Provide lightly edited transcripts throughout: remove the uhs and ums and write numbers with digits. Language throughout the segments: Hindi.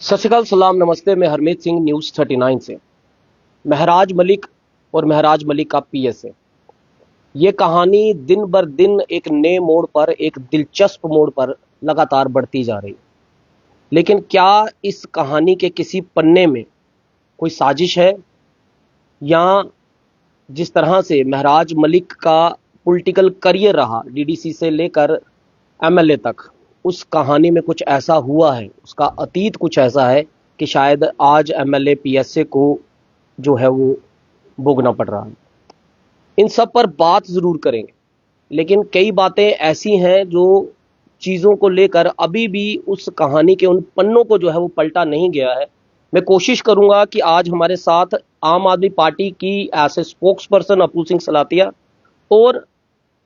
सत श्री अकाल, सलाम, नमस्ते। मैं हरमीत सिंह, न्यूज़ 39 से। महराज मलिक और महराज मलिक का पीएसए, ये कहानी दिन बर दिन एक नए मोड़ पर, एक दिलचस्प मोड़ पर लगातार बढ़ती जा रही है। लेकिन क्या इस कहानी के किसी पन्ने में कोई साजिश है, या जिस तरह से महराज मलिक का पॉलिटिकल करियर रहा डीडीसी से लेकर एमएलए तक, उस कहानी में कुछ ऐसा हुआ है, उसका अतीत कुछ ऐसा है कि शायद आज एमएलए पीएसए को जो है वो भोगना पड़ रहा है। इन सब पर बात जरूर करेंगे, लेकिन कई बातें ऐसी हैं जो चीज़ों को लेकर अभी भी उस कहानी के उन पन्नों को जो है वो पलटा नहीं गया है। मैं कोशिश करूंगा कि आज हमारे साथ आम आदमी पार्टी की as a spokesperson Apul Singh Salathia और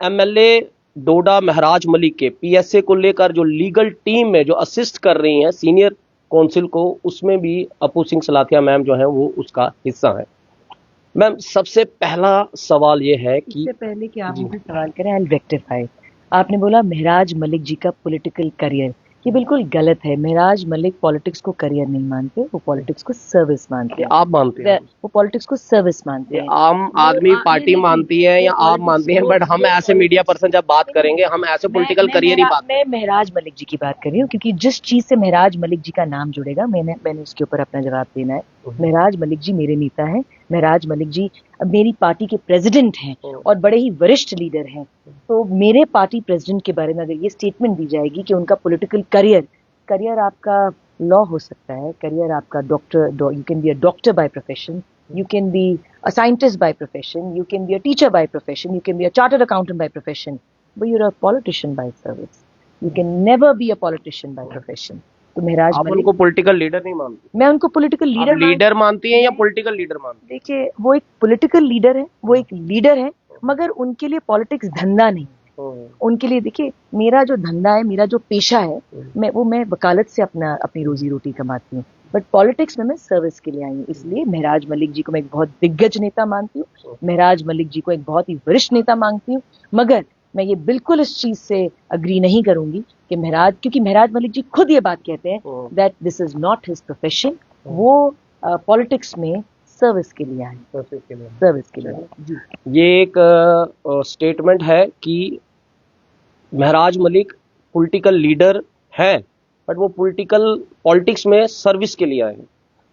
एमएलए डोडा महराज मलिक के पीएसए को लेकर जो लीगल टीम में जो असिस्ट कर रही हैं सीनियर काउंसिल को, उसमें भी अपूल सिंह सलातिया मैम जो है वो उसका हिस्सा है। मैम, सबसे पहला सवाल ये है कि इससे पहले कि आप मुझे सवाल करें, आई रेक्टिफाई। आपने बोला महराज मलिक जी का पॉलिटिकल करियर, ये बिल्कुल गलत है। महराज मलिक पॉलिटिक्स को करियर नहीं मानते, वो पॉलिटिक्स को सर्विस मानते हैं। आप मानते हैं? वो पॉलिटिक्स को सर्विस मानते हैं। आम आदमी पार्टी मानती है या आप मानती हैं? बट हम ऐसे मीडिया पर्सन जब बात करेंगे, हम ऐसे पॉलिटिकल करियर ही बात मैं महराज मलिक जी की बात कर रही हूँ, क्योंकि जिस चीज से महराज मलिक जी का नाम जुड़ेगा मैंने उसके ऊपर अपना जवाब देना है। महराज मलिक जी मेरे नेता हैं। महराज मलिक जी अब मेरी पार्टी के प्रेसिडेंट हैं और बड़े ही वरिष्ठ लीडर हैं। तो मेरे पार्टी प्रेसिडेंट के बारे में अगर ये स्टेटमेंट दी जाएगी कि उनका पॉलिटिकल करियर आपका लॉ हो सकता है, करियर आपका doctor, you can be a doctor by profession, you can be a scientist by profession, you can be a teacher by profession, you can be a chartered accountant by profession, but you're a politician by service. You can never be a politician by profession. तो महराज आप उनको पॉलिटिकल लीडर नहीं मानते? मैं उनको पॉलिटिकल लीडर मानती हैं या पॉलिटिकल लीडर मानती हैं? देखिए, वो एक पॉलिटिकल लीडर है, वो एक लीडर है, मगर उनके लिए पॉलिटिक्स धंधा नहीं। उनके लिए देखिए, मेरा जो धंधा है, मेरा जो पेशा है, मैं वकालत से अपनी रोजी रोटी कमाती हूँ, बट पॉलिटिक्स में मैं सर्विस के लिए आई हूँ। इसलिए महराज मलिक जी को मैं एक बहुत दिग्गज नेता मानती हूँ, महराज मलिक जी को एक बहुत ही वरिष्ठ नेता मानती हूँ, मगर मैं ये बिल्कुल इस चीज से अग्री नहीं करूंगी कि क्योंकि महराज मलिक जी खुद ये बात कहते हैं that this is not his profession. वो पॉलिटिक्स में सर्विस के लिए आए, सर्विस के लिए। ये एक स्टेटमेंट है कि महराज मलिक पॉलिटिकल लीडर हैं, बट वो पॉलिटिक्स में सर्विस के लिए आए हैं।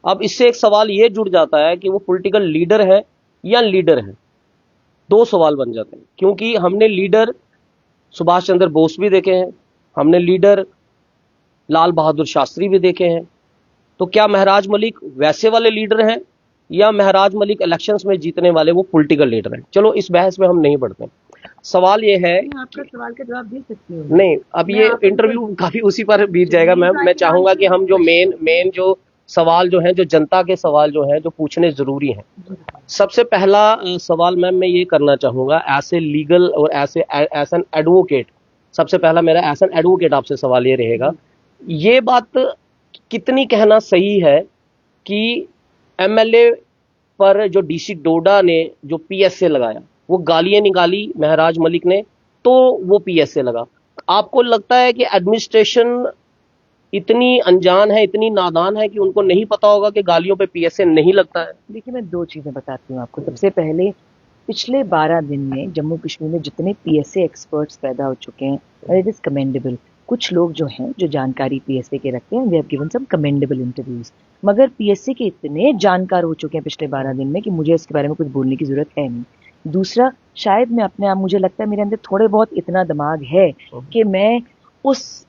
अब इससे एक सवाल ये जुड़ जाता है कि वो पॉलिटिकल लीडर है या लीडर है। दो सवाल बन जाते हैं, क्योंकि हमने लीडर सुभाष चंद्र बोस भी देखे हैं, हमने लीडर लाल बहादुर शास्त्री भी देखे हैं। तो क्या महराज मलिक वैसे वाले लीडर हैं या महराज मलिक इलेक्शंस में जीतने वाले वो पॉलिटिकल लीडर हैं? चलो, इस बहस में हम नहीं बढ़ते। सवाल ये है, आपका सवाल का जवाब दे सकती हूँ। नहीं, अब ये इंटरव्यू काफी उसी पर बीत जाएगा मैम। मैं चाहूंगा कि हम जो मेन जो सवाल जो है, जो जनता के सवाल जो है, जो पूछने जरूरी हैं। सबसे पहला सवाल मैम मैं ये करना चाहूंगा एज ए लीगल और एज एन एडवोकेट। सबसे पहला मेरा एज एन एडवोकेट आपसे सवाल ये रहेगा, ये बात कितनी कहना सही है कि एमएलए पर जो डीसी डोडा ने जो पीएसए लगाया, वो गालियां निकाली महराज मलिक ने, तो वो पीएसए लगा? आपको लगता है कि एडमिनिस्ट्रेशन इतनी अनजान है, इतनी नादान है कि उनको नहीं पता होगा कि गालियों पे पीएसए नहीं लगता है? देखिए, मैं दो चीजें बताती हूँ आपको। सबसे पहले, पिछले 12 दिन में जम्मू कश्मीर में जितने पीएसए एक्सपर्ट्स पैदा हो चुके हैं, इट इज कमेंडेबल। कुछ लोग जो हैं, जो जानकारी पीएसए के रखते हैं, we have given some commendable interviews, मगर पीएसए के इतने जानकार हो चुके हैं पिछले 12 दिन में कि मुझे इसके बारे में कुछ बोलने की जरूरत है नहीं। दूसरा, शायद मैं अपने आप, मुझे लगता है मेरे अंदर थोड़े बहुत इतना दिमाग है कि मैं उस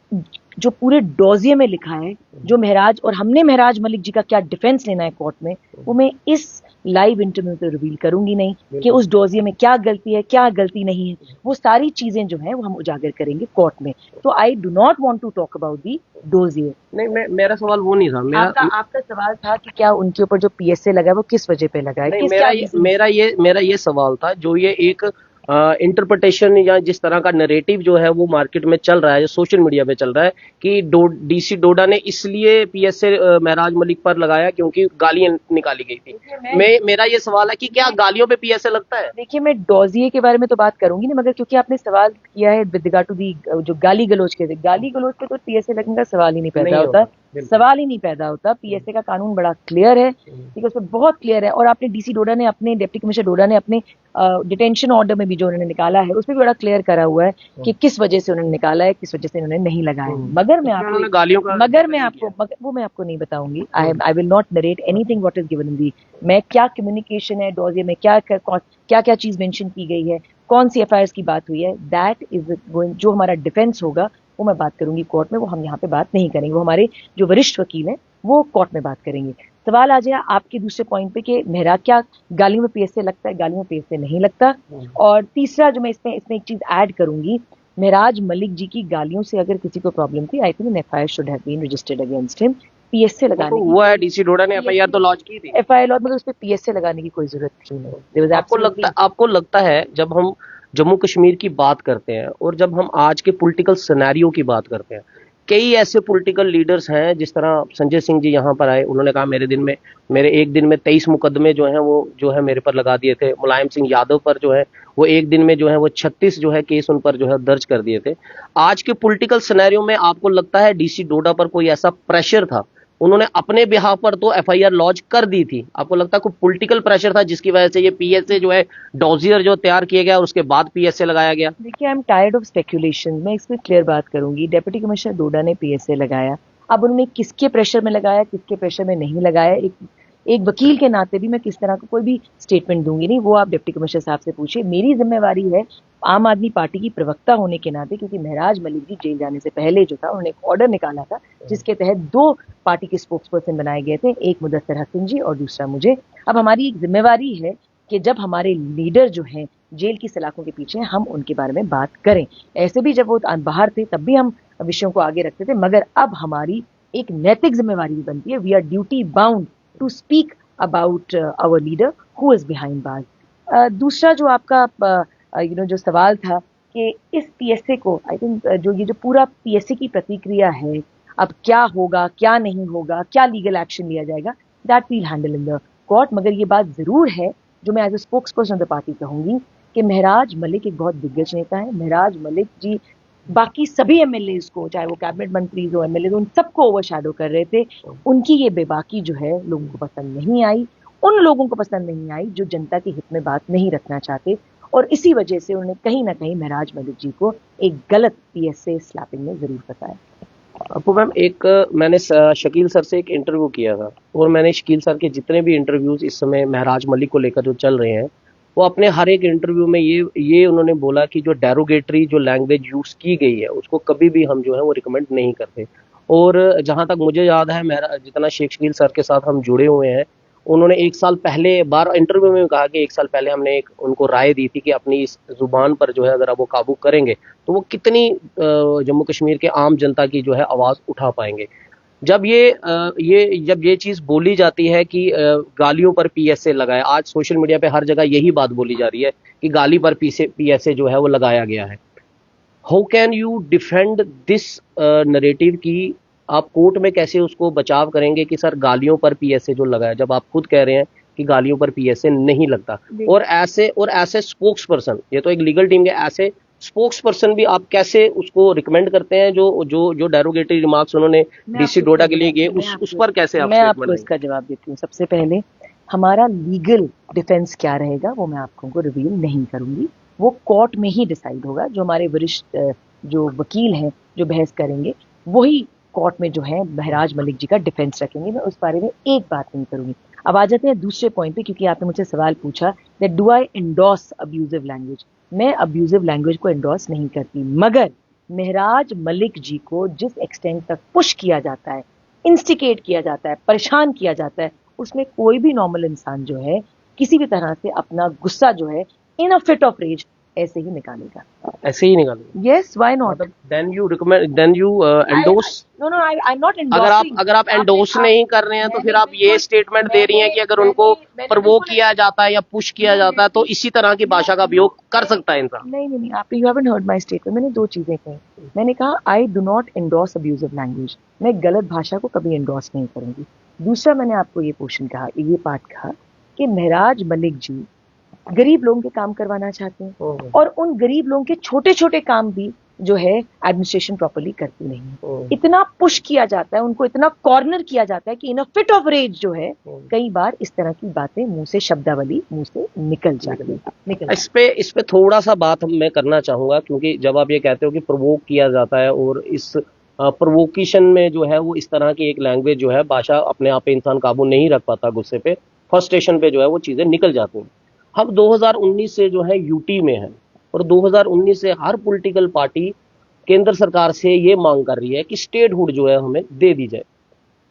जो पूरे डोजिये में लिखा है, जो महराज और हमने महराज मलिक जी का क्या डिफेंस लेना है कोर्ट में, वो मैं इस लाइव इंटरव्यू पे रिवील करूंगी नहीं कि उस डोजिये में क्या गलती है, क्या गलती नहीं है। वो सारी चीजें जो हैं वो हम उजागर करेंगे कोर्ट में। तो I do not want to talk about the dossier. नहीं, मेरा सवाल वो नहीं था। आपका सवाल था कि क्या उनके ऊपर जो पीएसए लगा है वो किस वजह पे लगा है? मेरा ये सवाल था, जो ये एक इंटरप्रिटेशन या जिस तरह का नैरेटिव जो है वो मार्केट में चल रहा है, जो सोशल मीडिया पे चल रहा है कि डीसी डोडा ने इसलिए पीएसए महराज मलिक पर लगाया क्योंकि गालियां निकाली गई थी। मेरा ये सवाल है कि क्या गालियों पे पीएसए लगता है? देखिए, मैं डोजिये के बारे में तो बात करूंगी नहीं, मगर क्योंकि आपने सवाल किया है विद रिगार्ड टू दी जो गाली गलोच पे तो पीएसए लगने का सवाल ही नहीं पैदा होता। सवाल ही नहीं पैदा होता। पीएसए का कानून बड़ा क्लियर है, ठीक है, उसमें बहुत क्लियर है। और आपने डीसी डोडा ने अपने, डिप्टी कमिश्नर डोडा ने अपने डिटेंशन ऑर्डर में भी जो उन्होंने निकाला है उसमें भी बड़ा क्लियर करा हुआ है कि किस वजह से उन्होंने निकाला है, किस वजह से उन्होंने नहीं लगाया। मगर मैं वो मैं आपको नहीं बताऊंगी। I will not narrate anything what is given in the. मैं क्या कम्युनिकेशन है डॉजियर में, क्या क्या चीज मेंशन की गई है, कौन सी एफआईआर की बात हुई है, दैट इज गोइंग, जो हमारा डिफेंस होगा वो मैं बात करूंगी कोर्ट में, वो हम यहाँ पे बात नहीं करेंगे। वो हमारे जो वरिष्ठ वकील हैं वो कोर्ट में बात करेंगे। सवाल आ जाए आपके दूसरे पॉइंट पे कि मेरा क्या गालियों में पीएसए लगता है, गालियों में पीएसए नहीं लगता। और तीसरा जो मैं इसमें एक चीज ऐड करूंगी, महराज मलिक जी की गालियों से अगर किसी को प्रॉब्लम थी, I think an FIR should have been registered against him. PSA लगाने की हुआ है, डीसी डोडा ने एफआईआर तो लॉन्च की थी। एफआईआर मतलब उस पर पीएसए लगाने की कोई जरूरत थी नहीं। आपको लगता है जब हम जम्मू कश्मीर की बात करते हैं और जब हम आज के पॉलिटिकल सिनेरियो की बात करते हैं, कई ऐसे पॉलिटिकल लीडर्स हैं, जिस तरह संजय सिंह जी यहाँ पर आए, उन्होंने कहा मेरे एक दिन में 23 मुकदमे जो हैं वो जो है मेरे पर लगा दिए थे। मुलायम सिंह यादव पर जो है वो एक दिन में जो है वो 36 जो है केस उन पर जो है दर्ज कर दिए थे। आज के पॉलिटिकल सिनेरियो में आपको लगता है डीसी डोडा पर कोई ऐसा प्रेशर था, उन्होंने अपने बिहाफ पर तो एफआईआर लॉन्च कर दी थी, आपको लगता है कोई पॉलिटिकल प्रेशर था जिसकी वजह से ये पीएसए जो है डॉजियर जो तैयार किया गया और उसके बाद पीएसए लगाया गया? देखिए, I am tired of speculation. मैं इसमें क्लियर बात करूंगी। डिप्टी कमिश्नर डोडा ने पीएसए लगाया, अब उन्होंने किसके प्रेशर में लगाया, किसके प्रेशर में नहीं लगाया, एक वकील के नाते भी मैं किस तरह का कोई भी स्टेटमेंट दूंगी नहीं, वो आप डिप्टी कमिश्नर साहब से पूछिए। मेरी जिम्मेवारी है आम आदमी पार्टी की प्रवक्ता होने के नाते, क्योंकि महराज मलिक जी जेल जाने से पहले जो था उन्होंने एक ऑर्डर निकाला था जिसके तहत 2 पार्टी के स्पोक्स पर्सन बनाए गए थे, एक मुदस्सिर हसन जी और दूसरा मुझे। अब हमारी एक जिम्मेवारी है कि जब हमारे लीडर जो हैं जेल की सलाखों के पीछे, हम उनके बारे में बात करें। ऐसे भी जब वो बाहर थे तब भी हम विषयों को आगे रखते थे, मगर अब हमारी एक नैतिक जिम्मेवारी भी बनती है। We are duty bound to speak about our leader who is behind bars. दूसरा जो आपका जो सवाल था कि इस पीएसए को, आई थिंक जो पूरा पीएसए की प्रतिक्रिया है, अब क्या होगा क्या नहीं होगा, क्या लीगल एक्शन लिया जाएगा, that will handle in the court. मगर ये बात जरूर है जो मैं as a spokesperson of the party कहूंगी कि महराज मलिक एक बहुत दिग्गज नेता है। महराज मलिक जी बाकी सभी एमएलए को, चाहे वो कैबिनेट मंत्री हो, एमएलए हो, उन सबको ओवरशैडो कर रहे थे। उनकी ये बेबाकी जो है लोगों को पसंद नहीं आई, उन लोगों को पसंद नहीं आई जो जनता के हित में बात नहीं रखना चाहते, और इसी वजह से उन्होंने कहीं ना कहीं महराज मलिक जी को एक गलत पीएसए स्लैपिंग में जरूर बताया। आपको मैम, मैंने शकील सर से एक इंटरव्यू किया था और मैंने शकील सर के जितने भी इंटरव्यूज इस समय महराज मलिक को लेकर जो चल रहे हैं, वो अपने हर एक इंटरव्यू में ये उन्होंने बोला कि जो डेरोगेटरी जो लैंग्वेज यूज की गई है उसको कभी भी हम जो है वो रिकमेंड नहीं करते। और जहां तक मुझे याद है, मेरा जितना शेख शकील सर के साथ हम जुड़े हुए हैं, उन्होंने 1 साल पहले बार इंटरव्यू में कहा कि 1 साल पहले हमने एक उनको राय दी थी कि अपनी इस जुबान पर जो है अगर वो काबू करेंगे तो वो कितनी जम्मू कश्मीर के आम जनता की जो है आवाज़ उठा पाएंगे। जब ये चीज़ बोली जाती है कि गालियों पर पीएसए लगाए, आज सोशल मीडिया पे हर जगह यही बात बोली जा रही है कि गाली पर पीएसए जो है वो लगाया गया है। How can you defend this narrative की आप कोर्ट में कैसे उसको बचाव करेंगे कि सर गालियों पर पीएसए जो लगा है, जब आप खुद कह रहे हैं कि गालियों पर पीएसए नहीं लगता, और ऐसे स्पोक्स पर्सन, ये तो एक लीगल टीम के ऐसे स्पोक्स पर्सन भी आप कैसे उसको रिकमेंड करते हैं जो जो जो डेरोगेटरी रिमार्क्स उन्होंने डीसी डोडा के लिए किए, उस पर कैसे आप? मैं आपको इसका जवाब देती हूँ। सबसे पहले हमारा लीगल डिफेंस क्या रहेगा वो मैं आपको रिवील नहीं करूंगी, वो कोर्ट में ही डिसाइड होगा। जो हमारे वरिष्ठ जो वकील हैं जो बहस करेंगे वही कोर्ट में जो है महराज मलिक जी का डिफेंस रखेंगे। मैं उस बारे में एक बात नहीं करूंगी। अब आ जाते हैं दूसरे पॉइंट पे, क्योंकि आपने मुझसे सवाल पूछा that do I endorse abusive language. मैं अब्यूजिव लैंग्वेज को एंडोर्स नहीं करती, मगर महराज मलिक जी को जिस एक्सटेंट तक पुश किया जाता है, इंस्टिकेट किया जाता है, परेशान किया जाता है, उसमें कोई भी नॉर्मल इंसान जो है किसी भी तरह से अपना गुस्सा जो है in a fit of rage ऐसे ही निकालेगा। ऐसे ही निकालेगा? Yes, why not? Then you endorse? No no, I am not endorsing. अगर आप एंडोर्स नहीं कर रहे हैं तो फिर आप ये स्टेटमेंट दे रही हैं कि अगर उनको प्रवोक किया जाता है या पुश किया जाता है तो इसी तरह की भाषा का उपयोग कर सकता है इंसान। नहीं, आप you haven't heard my statement. मैंने 2 चीजें कही। मैंने कहा आई do not endorse abusive language, मैं गलत भाषा को कभी एंडोर्स नहीं करूंगी। दूसरा, मैंने आपको ये पार्ट कहा कि महराज मलिक जी गरीब लोगों के काम करवाना चाहते हैं, और उन गरीब लोगों के छोटे छोटे काम भी जो है एडमिनिस्ट्रेशन प्रॉपर्ली करती नहीं है। इतना पुश किया जाता है, उनको इतना कॉर्नर किया जाता है कि इन अ फिट ऑफ रेज जो है कई बार इस तरह की बातें मुंह से, शब्दावली मुंह से निकल जाती है। इस पे थोड़ा सा बात मैं करना चाहूंगा, क्योंकि जब आप ये कहते हो कि प्रोवोक किया जाता है और इस प्रोवोकेशन में जो है वो इस तरह की एक लैंग्वेज जो है, भाषा अपने आप पे इंसान काबू नहीं रख पाता गुस्से पे, फर्स्ट स्टेशन पे जो है वो चीजें निकल जाती हैं। हम 2019 से जो है यूटी में है और 2019 से हर पॉलिटिकल पार्टी केंद्र सरकार से ये मांग कर रही है कि स्टेटहुड जो है हमें दे दी जाए।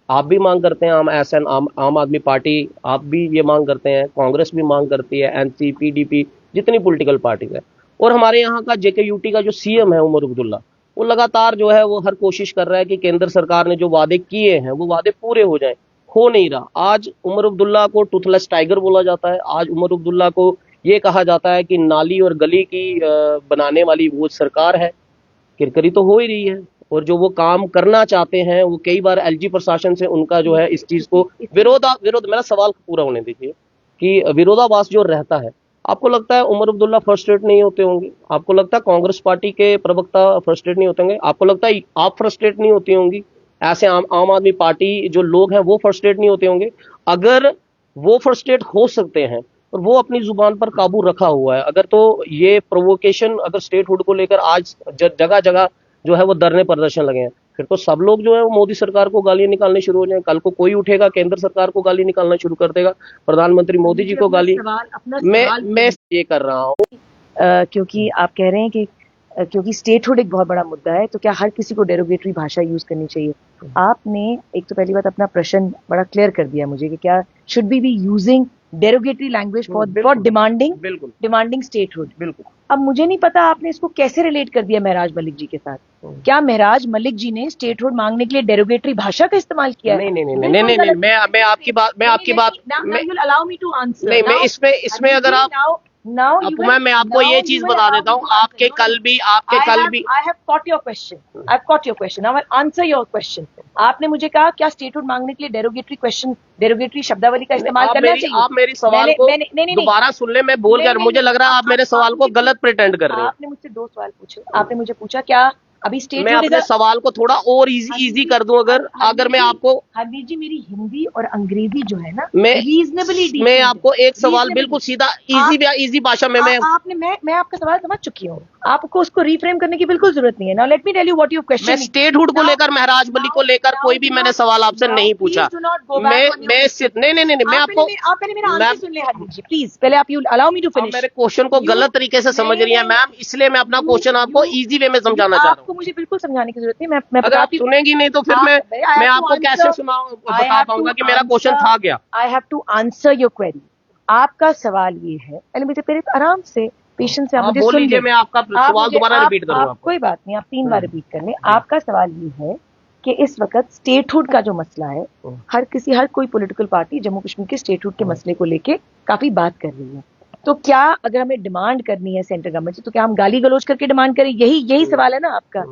आप भी मांग करते हैं, आम आदमी पार्टी आप भी ये मांग करते हैं, कांग्रेस भी मांग करती है, एनसी, पीडीपी, जितनी पॉलिटिकल पार्टीज है। और हमारे यहाँ का जेकेयूटी का जो सीएम है उमर अब्दुल्ला, वो लगातार जो है वो हर कोशिश कर रहा है कि केंद्र सरकार ने जो वादे किए हैं वो वादे पूरे हो जाएं। हो नहीं रहा। आज उमर अब्दुल्ला को टूथलेस टाइगर बोला जाता है। आज उमर अब्दुल्ला को ये कहा जाता है कि नाली और गली की बनाने वाली वो सरकार है। किरकिरी तो हो ही रही है, और जो वो काम करना चाहते हैं वो कई बार एलजी प्रशासन से उनका जो है इस चीज को विरोध मेरा सवाल पूरा होने दीजिए, कि विरोधाभास जो रहता है। आपको लगता है उमर अब्दुल्ला फ्रस्ट्रेट नहीं होते होंगे? आपको लगता है कांग्रेस पार्टी के प्रवक्ता फ्रस्ट्रेट नहीं होते होंगे? आपको लगता है आप फ्रस्ट्रेट नहीं होती होंगी? ऐसे आम आदमी पार्टी जो लोग हैं वो फ्रस्ट्रेट नहीं होते होंगे? अगर वो फ्रस्ट्रेट हो सकते हैं और वो अपनी जुबान पर काबू रखा हुआ है, अगर तो ये प्रोवोकेशन अगर स्टेटहुड को लेकर आज जगह जगह जो है वो धरने प्रदर्शन लगे हैं, फिर तो सब लोग जो है वो मोदी सरकार को गालियां निकालने शुरू हो जाए। कल को कोई उठेगा केंद्र सरकार को गाली निकालना शुरू कर देगा, प्रधानमंत्री मोदी जी को गाली। मैं ये कर रहा हूँ क्योंकि आप कह रहे हैं कि क्योंकि स्टेटहुड एक बहुत बड़ा मुद्दा है, तो क्या हर किसी को डेरोगेटरी भाषा यूज करनी चाहिए? आपने एक तो पहली बात अपना प्रश्न बड़ा क्लियर कर दिया मुझे कि क्या should be using derogatory language for demanding statehood. बिल्कुल। अब मुझे नहीं पता आपने इसको कैसे रिलेट कर दिया महराज मलिक जी के साथ। क्या महराज मलिक जी ने स्टेटहुड मांगने के लिए डेरोगेटरी भाषा का इस्तेमाल किया? नहीं, मैं आपकी बात अलाउ मी टू आंसर। नहीं, मैं इसमें अगर आप मैं आपको ये चीज बता देता हूँ, आपके कल भी I have caught your question. Now I'll answer your question. आपने मुझे कहा क्या स्टेटहुड मांगने के लिए डेरोगेटरी शब्दावली का इस्तेमाल करना चाहिए? आप मेरी सवाल को दोबारा सुन ले, मैं बोल कर मुझे लग रहा है आप मेरे सवाल को गलत प्रिटेंड कर रहे हैं। आपने मुझसे 2 सवाल पूछे। आपने मुझे पूछा क्या अभी मैं अपने सवाल को थोड़ा और इजी कर दूं, अगर मैं आपको हरमीत जी मेरी हिंदी और अंग्रेजी जो है ना रीजनेबली मैं आपको एक सवाल बिल्कुल सीधा इजी भाषा में मैं आपका सवाल समझ चुकी हूँ। आपको उसको रिफ्रेम करने की बिल्कुल जरूरत नहीं है। Now let me tell you what you question. मैं स्टेटहुड को लेकर, महराज मलिक को लेकर कोई भी मैंने सवाल आपसे नहीं पूछा। मैं आपको आप पहले मेरा आंसर सुन ले हरमीत जी प्लीज। पहले आप you allow me to finish. मेरे क्वेश्चन को गलत तरीके से समझ रही है मैम, इसलिए मैं अपना क्वेश्चन आपको इजी वे में समझाना चाह रहा हूँ। मुझे बिल्कुल समझाने की जरूरत नहीं। मैं अगर आप सुनेंगी नहीं तो फिर मैं आपको कैसे बता पाऊंगा कि मेरा क्वेश्चन था क्या? I have to answer your query. आपका सवाल ये है, पहले आराम से पेशेंस से आप मुझे सुन लीजिए। मैं आपका सवाल दोबारा रिपीट करूंगा। कोई बात नहीं, आप 3 बार रिपीट कर लें। आपका सवाल ये है कि इस वक्त स्टेटहुड का जो मसला है, हर कोई पॉलिटिकल पार्टी जम्मू कश्मीर के स्टेटहुड के मसले को लेके काफी बात कर रही है। तो क्या अगर हमें डिमांड करनी है सेंट्रल गवर्नमेंट से, तो क्या हम गाली गलौज करके डिमांड करें? यही सवाल है ना आपका।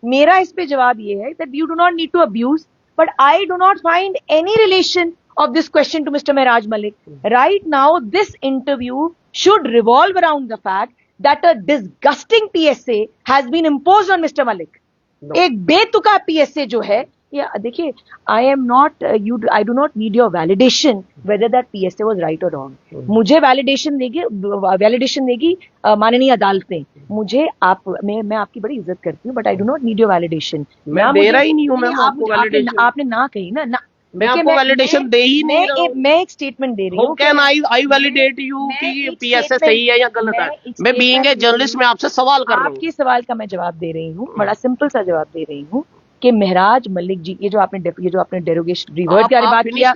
मेरा इस पे जवाब ये है that you do not need to abuse, but I do not find any relation of this question to Mr. Mehraj Malik. Right now, this interview should revolve around the fact that a disgusting PSA has been imposed on Mr. Malik. एक बेतुका PSA जो है, या देखिए, I do not need your validation whether that PSA was right or wrong. मुझे वैलिडेशन देगी माननीय अदालतें। मैं आपकी बड़ी इज्जत करती हूँ, but I do not need your validation. मैं दे रहा ही नहीं हूँ मैम आपको वैलिडेशन। आपने ना कही ना मैं आपको वैलिडेशन दे ही नहीं रहा हूँ। मैं एक स्टेटमेंट दे रही हूँ। कैन आई वैलिडेट यू कि पीएसए सही है या गलत है? मैं बीइंग ए जर्नलिस्ट में आपसे सवाल कर रहा हूँ। आपके सवाल का मैं जवाब दे रही हूँ, बड़ा सिंपल सा जवाब दे रही हूँ कि महराज मलिक जी, ये जो आपने डेरोगेटरी वर्ड की बात किया,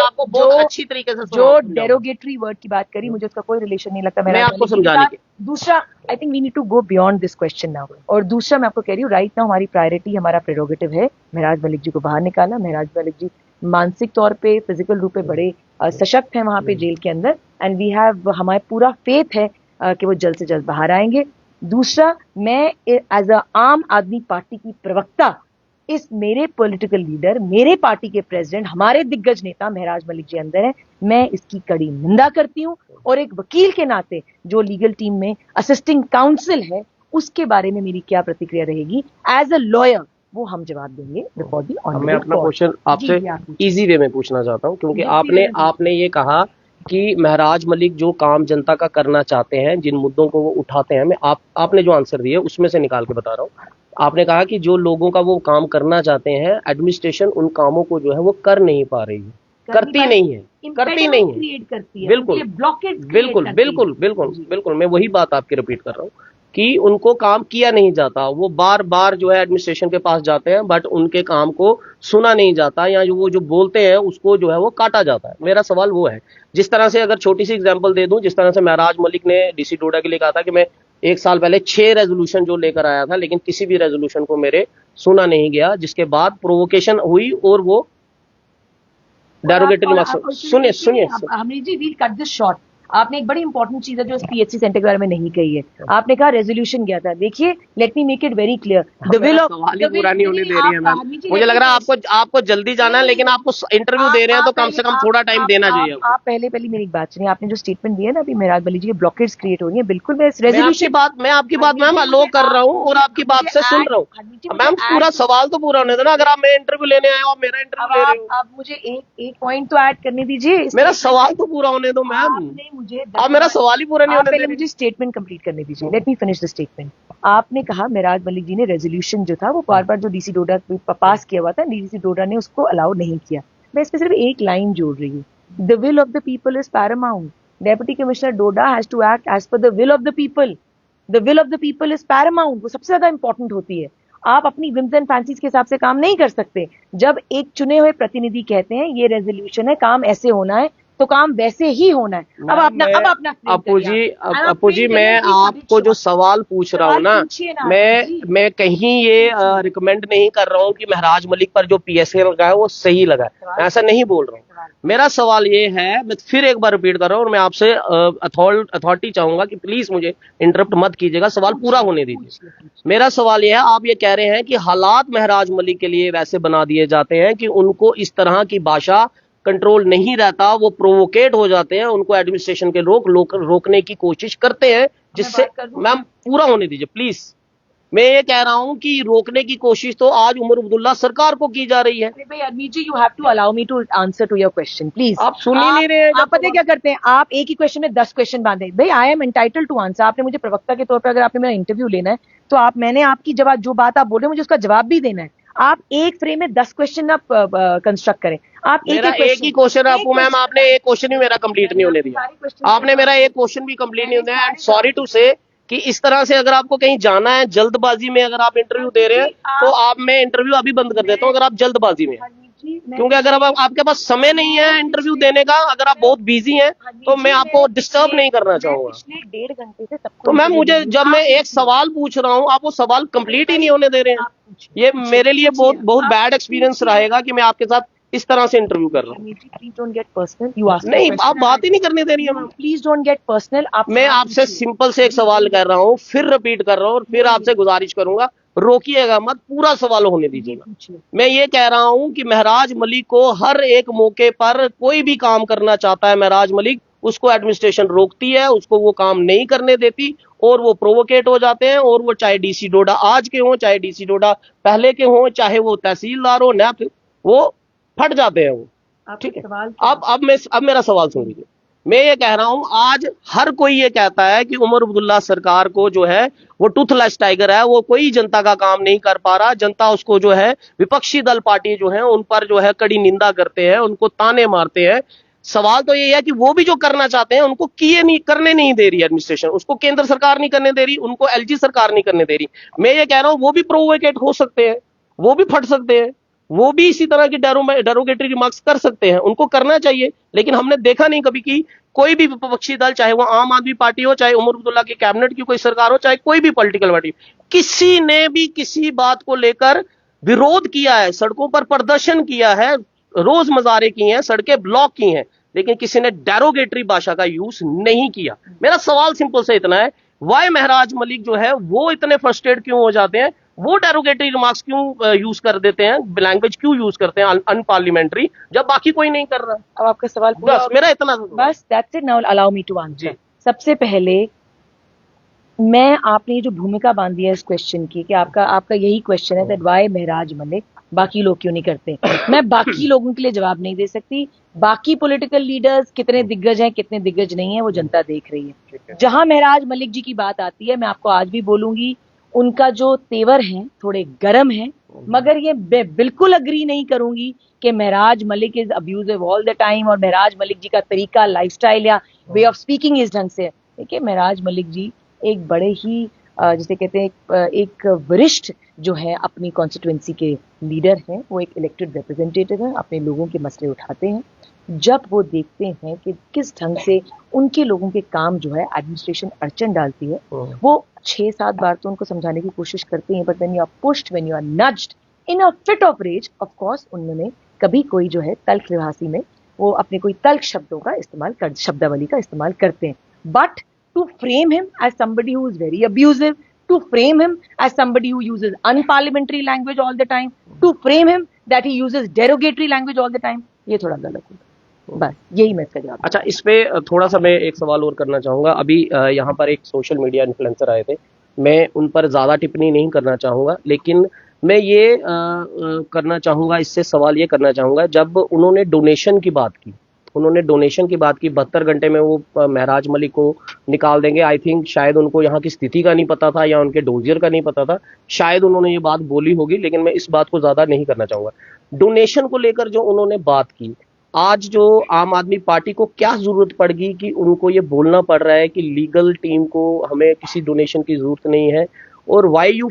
आपको बहुत अच्छी तरीके से जो डेरोगेटरी वर्ड की बात करी, मुझे उसका कोई रिलेशन नहीं लगता। मैं आपको समझाने के दूसरा, I think we need to go beyond this question now. और दूसरा, मैं आपको कह रही हूँ, राइट नाउ हमारी प्रायोरिटी, हमारा प्रेरोगेटिव है महराज मलिक जी को बाहर निकालना। महराज मलिक जी मानसिक तौर पे, फिजिकल रूप पे बड़े सशक्त हैं वहां पे जेल के अंदर, एंड वी हैव, हमारे पूरा फेथ है कि वो जल्द से जल्द बाहर आएंगे। दूसरा, मैं एज अ आम आदमी पार्टी की प्रवक्ता, इस मेरे पॉलिटिकल लीडर, मेरे पार्टी के प्रेसिडेंट, हमारे दिग्गज नेता महराज मलिक जी अंदर हैं, मैं इसकी कड़ी निंदा करती हूँ। और एक वकील के नाते जो लीगल टीम में असिस्टिंग काउंसिल है, उसके बारे में मेरी क्या प्रतिक्रिया रहेगी एज अ लॉयर, वो हम जवाब देंगे बिफोर दी ऑनरेबल। मैं अपना क्वेश्चन आपसे इजी वे में पूछना चाहता हूँ, क्योंकि आपने ये कहा कि महराज मलिक जो काम जनता का करना चाहते हैं, जिन मुद्दों को वो उठाते हैं, मैं आपने जो आंसर दिए उसमें से निकाल के बता रहा हूँ। आपने कहा कि जो लोगों का वो काम करना चाहते हैं, एडमिनिस्ट्रेशन उन कामों को जो है वो कर नहीं पा रही है, करती नहीं है। बिल्कुल बिल्कुल बिल्कुल बिल्कुल बिल्कुल, मैं वही बात आपकी रिपीट कर रहा हूँ कि उनको काम किया नहीं जाता। वो बार बार जो है एडमिनिस्ट्रेशन के पास जाते हैं, बट उनके काम को सुना नहीं जाता, या वो जो बोलते हैं उसको जो है वो काटा जाता है। मेरा सवाल वो है, जिस तरह से, अगर छोटी सी एग्जांपल दे दूं, जिस तरह से महराज मलिक ने डीसी डोडा के लिए कहा था कि मैं 1 साल पहले 6 रेजोल्यूशन जो लेकर आया था, लेकिन किसी भी रेजोल्यूशन को मेरे सुना नहीं गया, जिसके बाद प्रोवोकेशन हुई और वो डेरोगेटरी मार्क्स। सुनिए सुनिए, हमीद जी, वील कट दिस शॉर्ट। आपने एक बड़ी इंपॉर्टेंट चीज है जो पीएचसी सेंटर के बारे में नहीं कही है। आपने कहा रेजोल्यूशन गया था। देखिए, let me make it very clear, the will of पूरा नहीं होने दे रही है मैम। मुझे लग रहा है आपको जल्दी जाना है, लेकिन आपको इंटरव्यू दे रहे हैं तो कम से कम थोड़ा टाइम देना चाहिए। आप पहले मेरी बात सुनिए। आपने जो स्टेटमेंट दिया ना अभी, महराज मलिक जी के ब्लॉकेट्स क्रिएट हो रही है, बिल्कुल मैं आपकी बात मैम अलो कर रहा हूँ और आपकी बात से सुन रहा हूँ। मैम पूरा सवाल तो पूरा होने दो ना। अगर आप मेरा इंटरव्यू लेने आए हो, मेरा इंटरव्यू ले रहे हो, आप मुझे एक पॉइंट तो ऐड करने दीजिए। मेरा सवाल तो पूरा होने दो मैम। आप मेरा सवाल ही पूरा नहीं होने दे रहे। मुझे स्टेटमेंट कंप्लीट करने दीजिए। Let me finish the statement. आपने कहा महराज मलिक जी ने रेजोल्यूशन जो था वो बार बार जो डीसी डोडा पास किया हुआ था, डीसी डोडा ने उसको अलाउ नहीं किया। मैं इसमें सिर्फ एक लाइन जोड़ रही हूँ, the will of the people is paramount. Deputy commissioner Doda has to act as per the will of the people. The will of the people is paramount, वो सबसे ज्यादा इंपॉर्टेंट होती है। आप अपनी विम्स एंड फैंसीज के हिसाब से काम नहीं कर सकते। जब एक चुने हुए प्रतिनिधि कहते हैं ये रेजोल्यूशन है, काम ऐसे होना है, तो काम वैसे ही होना है। अब अपना अपू जी, मैं आपको जो सवाल पूछ रहा हूँ ना, मैं कहीं ये रिकमेंड नहीं कर रहा हूँ कि महराज मलिक पर जो पीएसए लगा है वो सही लगा है, ऐसा नहीं बोल रहा हूँ। मेरा सवाल ये है, मैं फिर एक बार रिपीट कर रहा हूँ, और मैं आपसे अथॉरिटी चाहूंगा कि प्लीज मुझे इंटरप्ट मत कीजिएगा, सवाल पूरा होने दीजिए। मेरा सवाल यह है, आप ये कह रहे हैं कि हालात महराज मलिक के लिए वैसे बना दिए जाते हैं कि उनको इस तरह की भाषा कंट्रोल नहीं रहता, वो प्रोवोकेट हो जाते हैं, उनको एडमिनिस्ट्रेशन के लोग रोकने की कोशिश करते हैं, जिससे मैम पूरा होने दीजिए प्लीज। मैं ये कह रहा हूं कि रोकने की कोशिश तो आज उमर अब्दुल्ला सरकार को की जा रही है। भाई Armeet ji, you have to allow me to answer to your question please. आप सुन ही नहीं रहे हैं। आप पता क्या करते हैं, आप एक ही क्वेश्चन में 10 क्वेश्चन बांधे। भाई I am entitle to answer. आपने मुझे प्रवक्ता के तौर पर, अगर आपने मेरा इंटरव्यू लेना है तो मैंने आपकी जवाब, जो बात आप बोल रहे हैं, मुझे उसका जवाब भी देना है। आप एक फ्रेम में 10 क्वेश्चन आप कंस्ट्रक्ट करें। आप एक ही क्वेश्चन आपको मैम, आपने एक क्वेश्चन भी मेरा कंप्लीट नहीं होने दिया। आपने मेरा एक क्वेश्चन भी कंप्लीट नहीं होने दिया। एंड सॉरी टू से कि इस तरह से अगर आपको कहीं जाना है जल्दबाजी में, अगर आप इंटरव्यू दे रहे हैं तो मैं इंटरव्यू अभी बंद कर देता हूँ, अगर आप जल्दबाजी में, क्योंकि अगर आपके पास समय नहीं है इंटरव्यू देने का, अगर आप बहुत बिजी हैं, तो मैं आपको डिस्टर्ब नहीं करना चाहूंगा। पिछले 1.5 घंटे से तो मैम मुझे, जब मैं एक सवाल पूछ रहा हूँ, आप वो सवाल कंप्लीट ही नहीं होने दे रहे हैं। ये मेरे लिए बहुत बैड एक्सपीरियंस रहेगा कि मैं आपके साथ इस तरह से इंटरव्यू कर रहा हूँ। Please don't get personal. You ask नहीं, आप बात ही नहीं करने दे रही है ma'am. Please don't get personal. मैं आपसे सिंपल से एक सवाल कर रहा हूँ, फिर रिपीट कर रहा हूँ, और फिर आपसे गुजारिश करूंगा, रोकिएगा मत, पूरा सवाल होने दीजिएगा। मैं ये कह रहा हूं कि महराज मलिक को हर एक मौके पर, कोई भी काम करना चाहता है महराज मलिक, उसको एडमिनिस्ट्रेशन रोकती है, उसको वो काम नहीं करने देती, और वो प्रोवोकेट हो जाते हैं। और वो चाहे डीसी डोडा आज के हों, चाहे डीसी डोडा पहले के हों, चाहे वो तहसीलदार हो, नैब, वो फट जाते हैं वो। ठीक है, अब मेरा सवाल सुन लीजिए। मैं ये कह रहा हूं, आज हर कोई ये कहता है कि उमर अब्दुल्ला सरकार को जो है वो टूथलेस टाइगर है, वो कोई जनता का काम नहीं कर पा रहा। जनता उसको जो है, विपक्षी दल पार्टी जो है उन पर जो है कड़ी निंदा करते हैं, उनको ताने मारते हैं। सवाल तो ये है कि वो भी जो करना चाहते हैं उनको करने नहीं दे रही एडमिनिस्ट्रेशन, उसको केंद्र सरकार नहीं करने दे रही, उनको एलजी सरकार नहीं करने दे रही। मैं ये कह रहा हूं, वो भी प्रोवोकेट हो सकते हैं, वो भी फट सकते हैं, वो भी इसी तरह की डेरोगेटरी रिमार्क्स कर सकते हैं, उनको करना चाहिए। लेकिन हमने देखा नहीं कभी कि कोई भी विपक्षी दल, चाहे वो आम आदमी पार्टी हो, चाहे उमर अब्दुल्ला की कैबिनेट की कोई सरकार हो, चाहे कोई भी पॉलिटिकल पार्टी, किसी ने भी किसी बात को लेकर विरोध किया है, सड़कों पर प्रदर्शन किया है, रोज मजारे किए हैं, सड़कें ब्लॉक की हैं, लेकिन किसी ने डेरोगेटरी भाषा का यूज नहीं किया। मेरा सवाल सिंपल से इतना है, वाई महराज मलिक जो है वो इतने फ्रस्ट्रेट क्यों हो जाते हैं, वो डेरोगेटरी रिमार्क्स क्यों यूज कर देते हैं, लैंग्वेज क्यों यूज करते हैं अनपार्लियामेंट्री, जब बाकी कोई नहीं कर रहा। अब आपका सवाल बस मेरा इतना, बस that's it. Now allow me to answer. सबसे पहले मैं आपने ये जो भूमिका बांधी है इस क्वेश्चन की कि आपका यही क्वेश्चन है दैट व्हाई महराज मलिक, बाकी लोग क्यों नहीं करते। मैं बाकी लोगों के लिए जवाब नहीं दे सकती। बाकी पॉलिटिकल लीडर्स कितने दिग्गज हैं कितने दिग्गज नहीं है वो जनता देख रही है। जहां महराज मलिक जी की बात आती है, मैं आपको आज भी बोलूंगी, उनका जो तेवर है थोड़े गर्म है, मगर ये बिल्कुल अग्री नहीं करूंगी कि Maharaj Malik is abusive all the time और महराज मलिक जी का तरीका, लाइफस्टाइल या वे ऑफ स्पीकिंग इस ढंग से। देखिए, महराज मलिक जी एक बड़े ही जिसे कहते हैं एक वरिष्ठ जो है अपनी कॉन्स्टिट्यूएंसी के लीडर हैं, वो एक इलेक्टेड रिप्रेजेंटेटिव है, अपने लोगों के मसले उठाते हैं। जब वो देखते हैं कि किस ढंग से उनके लोगों के काम जो है एडमिनिस्ट्रेशन अड़चन डालती है, वो 6-7 बार तो उनको समझाने की कोशिश करते हैं, but when you are pushed, when you are nudged in a fit of rage, of course उन्होंने कभी कोई जो है तल्ख लिहासी में वो अपने कोई तल्ख शब्दों का इस्तेमाल कर, शब्दावली का इस्तेमाल करते हैं। But to frame him as somebody who is very abusive, to frame him as somebody who uses unparliamentary language all the time, to frame him that he uses derogatory language all the time, ये थोड़ा गलत है। बस यही मैं इसका जवाब। अच्छा, इस पे थोड़ा सा मैं एक सवाल और करना चाहूंगा। अभी यहाँ पर एक सोशल मीडिया इन्फ्लुएंसर आए थे, मैं उन पर ज़्यादा टिप्पणी नहीं करना चाहूंगा, लेकिन मैं ये करना चाहूंगा, इससे सवाल ये करना चाहूंगा, जब उन्होंने डोनेशन की बात की, 72 घंटे में वो महराज मलिक को निकाल देंगे। आई थिंक शायद उनको यहाँ की स्थिति का नहीं पता था या उनके डोजियर का नहीं पता था, शायद उन्होंने ये बात बोली होगी, लेकिन मैं इस बात को ज़्यादा नहीं करना चाहूंगा। डोनेशन को लेकर जो उन्होंने बात की, आज जो आम आदमी पार्टी को क्या जरूरत पड़ गई कि उनको ये बोलना पड़ रहा है कि लीगल टीम को हमें किसी डोनेशन की जरूरत नहीं है, और वाई यू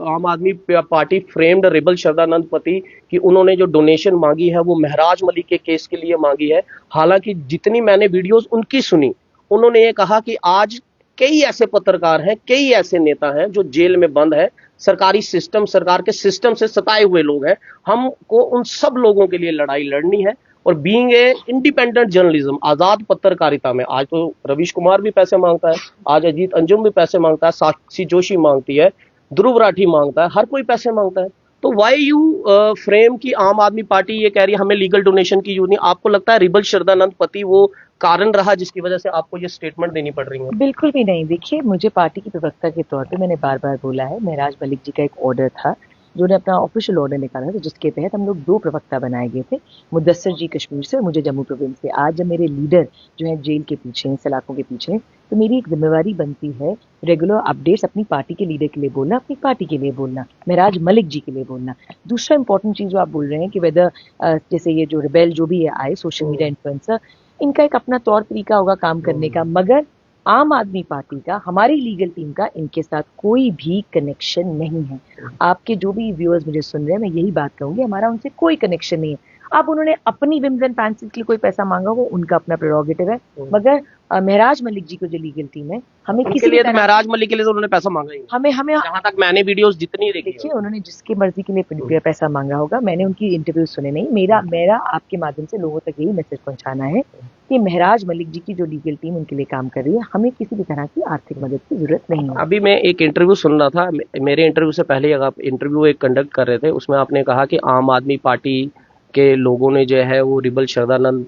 आम आदमी पार्टी फ्रेम्ड रिबल शरदानंद पति कि उन्होंने जो डोनेशन मांगी है वो महराज मलिक के केस के लिए मांगी है। हालांकि जितनी मैंने वीडियोस उनकी सुनी, उन्होंने ये कहा कि आज कई ऐसे पत्रकार हैं, कई ऐसे नेता हैं जो जेल में बंद है, सरकारी सिस्टम, सरकार के सिस्टम से सताए हुए लोग हैं, हमको उन सब लोगों के लिए लड़ाई लड़नी है। और बीइंग ए इंडिपेंडेंट जर्नलिज्म, आजाद पत्रकारिता में आज तो रवीश कुमार भी पैसे मांगता है, आज अजीत अंजुम भी पैसे मांगता है, साक्षी जोशी मांगती है, ध्रुव राठी मांगता है, हर कोई पैसे मांगता है। तो वाई यू फ्रेम की आम आदमी पार्टी ये कह रही है हमें लीगल डोनेशन की यूज नहीं? आपको लगता है रिबल शरदानंद पति वो कारण रहा जिसकी वजह से आपको ये स्टेटमेंट देनी पड़ रही है? बिल्कुल भी नहीं। देखिए, मुझे पार्टी की प्रवक्ता के तौर पे मैंने बार बार बोला है, महराज मलिक जी का एक ऑर्डर था जो ने अपना ऑफिशियल ऑर्डर निकाला था, जिसके तहत हम लोग 2 प्रवक्ता बनाए गए थे, मुदस्सर जी कश्मीर से और मुझे जम्मू प्रोविंस से। आज जब मेरे लीडर जो है जेल के पीछे हैं, सलाखों के पीछे हैं, तो मेरी एक जिम्मेवारी बनती है रेगुलर अपडेट्स अपनी पार्टी के लीडर के लिए बोलना, अपनी पार्टी के लिए बोलना, महराज मलिक जी के लिए बोलना। दूसरा इंपॉर्टेंट चीज जो आप बोल रहे हैं कि वेदर जैसे ये जो रिबेल जो भी है आए सोशल मीडिया इन्फ्लुएंसर, इनका एक अपना तौर तरीका होगा काम करने का, मगर आम आदमी पार्टी का, हमारी लीगल टीम का इनके साथ कोई भी कनेक्शन नहीं है। आपके जो भी व्यूअर्स मुझे सुन रहे हैं, मैं यही बात कहूंगी, हमारा उनसे कोई कनेक्शन नहीं है। अब उन्होंने अपनी विम्स एंड फैंसीज के लिए कोई पैसा मांगा, वो उनका अपना प्रेरोगेटिव है, मगर महराज मलिक जी को जो लीगल टीम है, हमें किसी लिए तो महराज मलिक के लिए तो उन्होंने पैसा मांगा ही, हमें जहां तक मैंने वीडियोस जितनी देखी, देखिए उन्होंने जिसकी मर्जी के लिए पैसा मांगा होगा, मैंने उनकी इंटरव्यू सुने नहीं। मेरा आपके माध्यम से लोगों तक यही मैसेज पहुंचाना है कि महराज मलिक जी की जो लीगल टीम उनके लिए काम कर रही है, हमें किसी भी तरह की आर्थिक मदद की जरूरत नहीं है। अभी मैं एक इंटरव्यू सुन रहा था, मेरे इंटरव्यू से पहले आप इंटरव्यू एक कंडक्ट कर रहे थे, उसमें आपने कहा कि आम आदमी पार्टी के लोगों ने जो है वो रिबल शरदानंद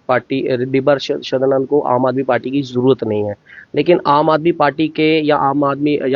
को आम आदमी पार्टी की जरूरत नहीं है, लेकिन आम आदमी पार्टी के या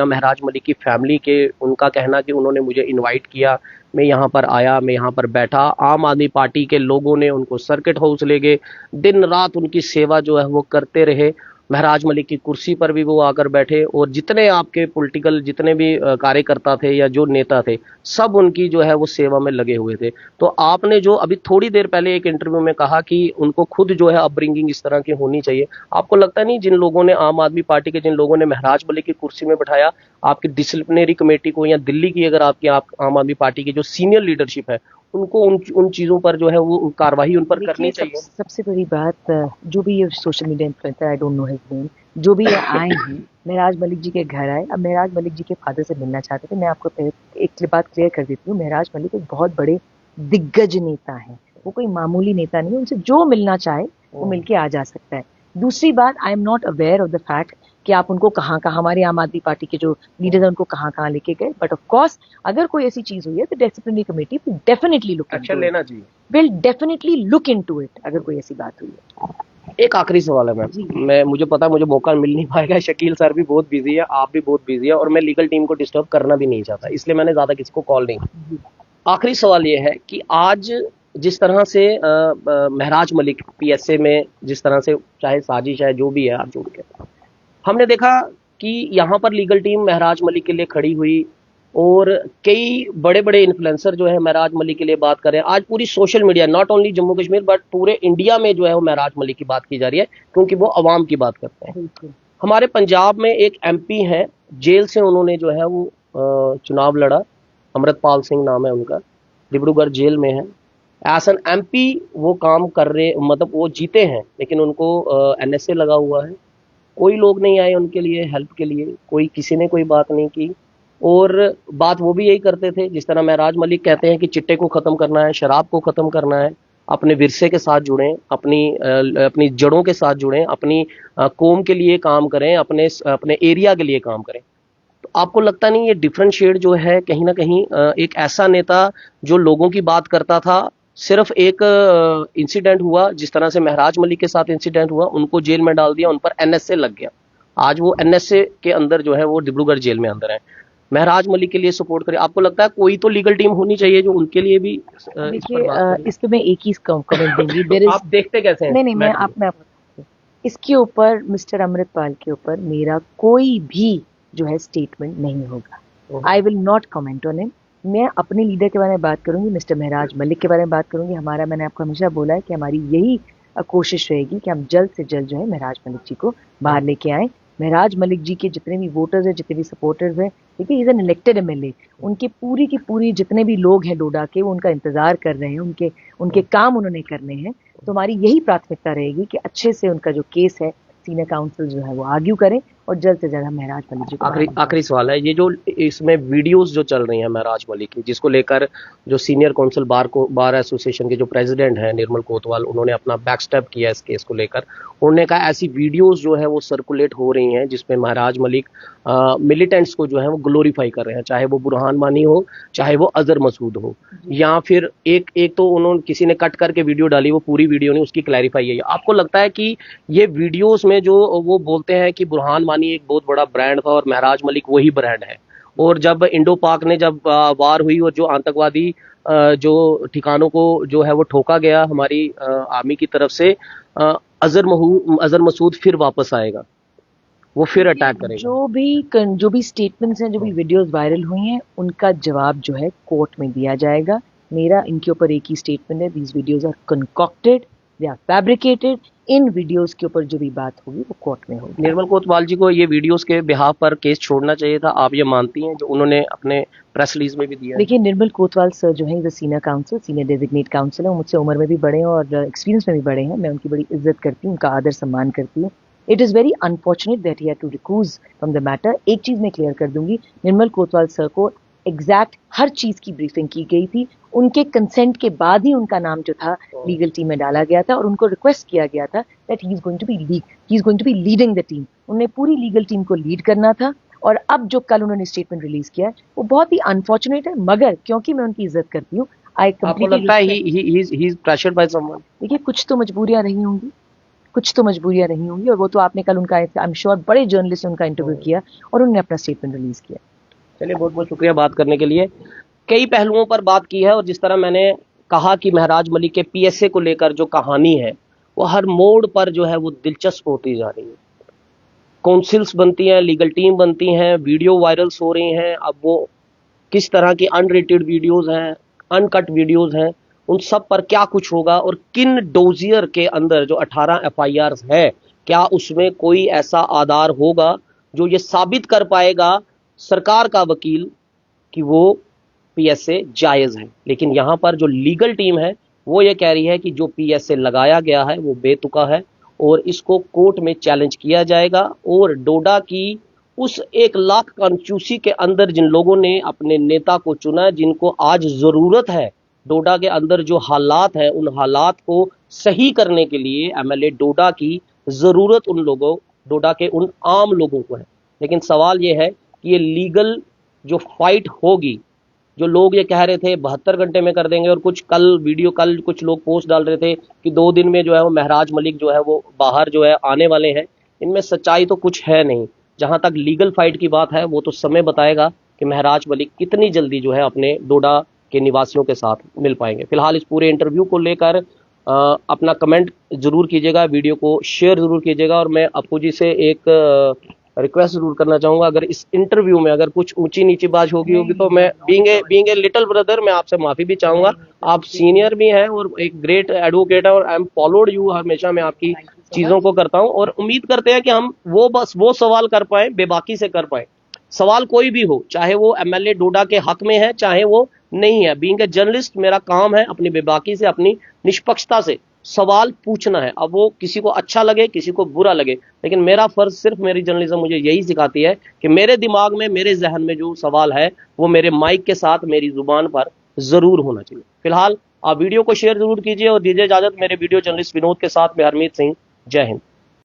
महराज मलिक की फैमिली के उनका कहना कि उन्होंने मुझे इनवाइट किया, मैं यहाँ पर आया, मैं यहाँ पर बैठा, आम आदमी पार्टी के लोगों ने उनको सर्किट हाउस ले गए, दिन रात उनकी सेवा जो है वो करते रहे, महराज मलिक की कुर्सी पर भी वो आकर बैठे, और जितने आपके पॉलिटिकल जितने भी कार्यकर्ता थे या जो नेता थे, सब उनकी जो है वो सेवा में लगे हुए थे। तो आपने जो अभी थोड़ी देर पहले एक इंटरव्यू में कहा कि उनको खुद जो है अपब्रिंगिंग इस तरह की होनी चाहिए, आपको लगता नहीं जिन लोगों ने आम आदमी पार्टी के जिन लोगों ने महराज मलिक की कुर्सी में बैठाया, आपकी डिसिप्लिनरी कमेटी को या दिल्ली की अगर आपकी आम आदमी पार्टी की जो सीनियर लीडरशिप है, उनको उन चीजों पर जो है वो कार्रवाई उन पर करनी चाहिए? सबसे बड़ी बात, जो भी ये social media influencer, I don't know his name, जो भी ये आए हैं महराज मलिक जी के घर आए, अब महराज मलिक जी के फादर से मिलना चाहते थे। मैं आपको एक बात क्लियर कर देती हूँ, महराज मलिक एक बहुत बड़े दिग्गज नेता है, वो कोई मामूली नेता नहीं है, उनसे जो मिलना चाहे वो मिलके आ जा सकता है। दूसरी बात, आई am not aware of the fact कि आप उनको कहाँ हमारे आम आदमी पार्टी के जो लीडर हैं उनको कहाँ लेके गए, बट ऑफ कोर्स अगर कोई ऐसी चीज हुई है तो disciplinary committee will definitely look action लेना चाहिए, will definitely look into it अगर कोई ऐसी बात हुई है। एक आखिरी सवाल है मैम, मैं मुझे पता है मुझे मौका मिल नहीं पाएगा, शकील सर भी बहुत बिजी है, आप भी बहुत बिजी है, और मैं लीगल टीम को डिस्टर्ब करना भी नहीं चाहता, इसलिए मैंने ज्यादा किसी को कॉल नहीं की। आखिरी सवाल ये है कि आज जिस तरह से महराज मलिक पीएसए में जिस तरह से चाहे साजिश है जो भी है आप जोड़ के, हमने देखा कि यहाँ पर लीगल टीम महराज मलिक के लिए खड़ी हुई, और कई बड़े बड़े इन्फ्लुएंसर जो है महराज मलिक के लिए बात कर रहे हैं। आज पूरी social media, not only Jammu Kashmir but पूरे इंडिया में जो है वो महराज मलिक की बात की जा रही है, क्योंकि वो अवाम की बात करते हैं। हमारे पंजाब में एक एमपी है, जेल से उन्होंने जो है वो चुनाव लड़ा, अमृतपाल सिंह नाम है उनका, डिब्रूगढ़ जेल में है। एज एन एमपी वो काम कर रहे, मतलब वो जीते हैं, लेकिन उनको एनएसए लगा हुआ है। कोई लोग नहीं आए उनके लिए हेल्प के लिए, कोई किसी ने कोई बात नहीं की। और बात वो भी यही करते थे जिस तरह महराज मलिक कहते हैं कि चिट्टे को खत्म करना है, शराब को खत्म करना है, अपने विरसे के साथ जुड़ें, अपनी जड़ों के साथ जुड़ें, अपनी कौम के लिए काम करें, अपने अपने एरिया के लिए काम करें। तो आपको लगता नहीं ये डिफरेंशिएट जो है कहीं ना कहीं एक ऐसा नेता जो लोगों की बात करता था, सिर्फ एक इंसिडेंट हुआ जिस तरह से महराज मलिक के साथ इंसिडेंट हुआ, उनको जेल में डाल दिया, उन पर एनएसए लग गया, आज वो एनएसए के अंदर जो है वो डिब्रूगढ़ जेल में अंदर है। महराज मलिक के लिए सपोर्ट करे, आपको लगता है कोई तो लीगल टीम होनी चाहिए जो उनके लिए भी देखिए, इस पे मैं एक ही कमेंट दूंगी। आप देखते कैसे हैं? नहीं, मैं आपको इसके ऊपर, मिस्टर अमृतपाल के ऊपर मेरा कोई भी जो है स्टेटमेंट नहीं होगा। आई will not comment on him. मैं अपने लीडर के बारे में बात करूंगी, मिस्टर महराज मलिक के बारे में बात करूंगी। मैंने आपको हमेशा बोला है कि हमारी यही कोशिश रहेगी कि हम जल्द से जल्द जो है महराज मलिक जी को बाहर लेके आए। महराज मलिक जी के जितने भी वोटर्स हैं, जितने भी सपोर्टर्स हैं, देखिए इज एन इलेक्टेड एमएलए, उनके पूरी की पूरी जितने भी लोग हैं डोडा के, वो उनका इंतजार कर रहे हैं, उनके काम उन्होंने करने हैं। तो हमारी यही प्राथमिकता रहेगी कि अच्छे से उनका जो केस है सीनियर काउंसिल जो है वो आर्ग्यू करें, और जल्द से जल्द हम महराज मलिक जी को आखिरी सवाल है, ये जो इसमें वीडियोस जो चल रही हैं महराज मलिक की, जिसको लेकर जो सीनियर काउंसिल बार एसोसिएशन के जो प्रेसिडेंट हैं निर्मल कोतवाल, उन्होंने अपना बैक स्टेप किया इस केस को लेकर। उन्होंने कहा ऐसी वीडियोस जो है वो सर्कुलेट हो रही हैं जिसमें महराज मलिक मिलिटेंट्स को जो है वो ग्लोरीफाई कर रहे हैं, चाहे वो बुरहान मानी हो, चाहे वो अजहर मसूद हो, या फिर एक तो उन्होंने किसी ने कट करके वीडियो डाली, वो पूरी वीडियो नहीं, उसकी क्लैरिफाई है। आपको लगता है कि ये वीडियोस में जो वो बोलते हैं कि बुरहान मानी एक बहुत बड़ा ब्रांड था और महराज मलिक वही ब्रांड है, और जब इंडो पाक ने जब वार हुई और जो आतंकवादी जो ठिकानों को जो है वो ठोका गया हमारी आर्मी की तरफ से, अजहर मसूद फिर वापस आएगा, वो फिर अटैक करेगा। जो भी स्टेटमेंट्स हैं, जो भी वीडियोस वायरल हुई हैं, उनका जवाब जो है कोर्ट में दिया जाएगा। मेरा इनके ऊपर एक ही स्टेटमेंट है, these videos are concocted, they are fabricated. इन वीडियोस के ऊपर जो भी बात होगी वो कोर्ट में होगी। निर्मल कोतवाल जी को ये वीडियोस के बिहाफ पर केस छोड़ना चाहिए था, आप ये मानती हैं, जो उन्होंने अपने प्रेस रिलीज में भी दिया? देखिए, निर्मल कोतवाल सर जो है is senior council, senior designate council है, मुझसे उम्र में भी बड़े हैं और एक्सपीरियंस में भी बड़े हैं। मैं उनकी बड़ी इज्जत करती हूँ, उनका आदर सम्मान करती हूँ। It is very unfortunate that he had to recuse from the matter. एक चीज़ मैं क्लियर कर दूंगी, निर्मल कोतवाल सर को एग्जैक्ट हर चीज़ की ब्रीफिंग की गई थी, उनके कंसेंट के बाद ही उनका नाम जो था लीगल टीम में डाला गया था, और उनको रिक्वेस्ट किया गया था that he is going to be leading the team. उन्हें पूरी लीगल टीम को लीड करना था, और अब जो कल उन्होंने स्टेटमेंट रिलीज किया है वो बहुत ही अनफॉर्चुनेट है, मगर क्योंकि मैं उनकी इज्जत करती हूँ, आपको लगता है he is pressured by someone? देखिए, कुछ तो मजबूरियां रही होंगी, और वो तो आपने कल उनका, आई एम श्योर बड़े जर्नलिस्ट ने उनका इंटरव्यू किया और उन्होंने अपना स्टेटमेंट रिलीज किया। चलिए, बहुत बहुत शुक्रिया बात करने के लिए। कई पहलुओं पर बात की है, और जिस तरह मैंने कहा कि महराज मलिक के पीएसए को लेकर जो कहानी है वो हर मोड़ पर जो है वो दिलचस्प होती जा रही है। काउंसिल्स बनती हैं, लीगल टीम बनती हैं, वीडियो वायरल्स हो रही हैं, अब वो किस तरह की अनरेटेड वीडियोस हैं, अनकट वीडियोस हैं, उन सब पर क्या कुछ होगा, और किन डोजियर के अंदर जो 18 एफआईआर है, क्या उसमें कोई ऐसा आधार होगा जो ये साबित कर पाएगा सरकार का वकील कि वो पीएसए जायज है। लेकिन यहां पर जो लीगल टीम है वो ये कह रही है कि जो पीएसए लगाया गया है वो बेतुका है, और इसको कोर्ट में चैलेंज किया जाएगा। और डोडा की उस 1 लाख कॉन्स्टिट्यूंसी के अंदर जिन लोगों ने अपने नेता को चुना, जिनको आज जरूरत है, डोडा के अंदर जो हालात है उन हालात को सही करने के लिए एमएलए डोडा की जरूरत उन लोगों, डोडा के उन आम लोगों को है। लेकिन सवाल ये है कि ये लीगल जो फाइट होगी जो लोग ये कह रहे थे 72 घंटे में कर देंगे, और कुछ कल कुछ लोग पोस्ट डाल रहे थे कि 2 दिन में जो है वो महराज मलिक जो है वो बाहर जो है आने वाले हैं, इनमें सच्चाई तो कुछ है नहीं। जहां तक लीगल फाइट की बात है वो तो समय बताएगा कि महराज मलिक कितनी जल्दी जो है अपने डोडा के निवासियों के साथ मिल पाएंगे। फिलहाल इस पूरे इंटरव्यू को लेकर अपना कमेंट जरूर कीजिएगा, वीडियो को शेयर जरूर कीजिएगा, और मैं अप्पू जी से एक रिक्वेस्ट जरूर करना चाहूंगा, अगर इस इंटरव्यू में अगर कुछ ऊंची नीची बात होगी तो मैं बीइंग ए लिटिल ब्रदर मैं आपसे माफी भी चाहूंगा। आप सीनियर भी हैं और एक ग्रेट एडवोकेट है, और आई एम फॉलोड यू, हमेशा मैं आपकी चीजों को करता हूं, और उम्मीद करते हैं कि हम वो सवाल कर पाए, बेबाकी से कर पाए। सवाल कोई भी हो, चाहे वो एमएलए डोडा के हक में है चाहे वो नहीं है, बीइंग ए जर्नलिस्ट मेरा काम है अपनी बेबाकी से, अपनी निष्पक्षता से सवाल पूछना है। अब वो किसी को अच्छा लगे किसी को बुरा लगे, लेकिन मेरा फर्ज, सिर्फ मेरी जर्नलिज्म मुझे यही सिखाती है कि मेरे दिमाग में, मेरे जहन में जो सवाल है वो मेरे माइक के साथ मेरी जुबान पर जरूर होना चाहिए। फिलहाल आप वीडियो को शेयर जरूर कीजिए और दीजिए इजाजत। मेरे वीडियो जर्नलिस्ट विनोद के साथ मैं हरमीत सिंह। जय हिंद।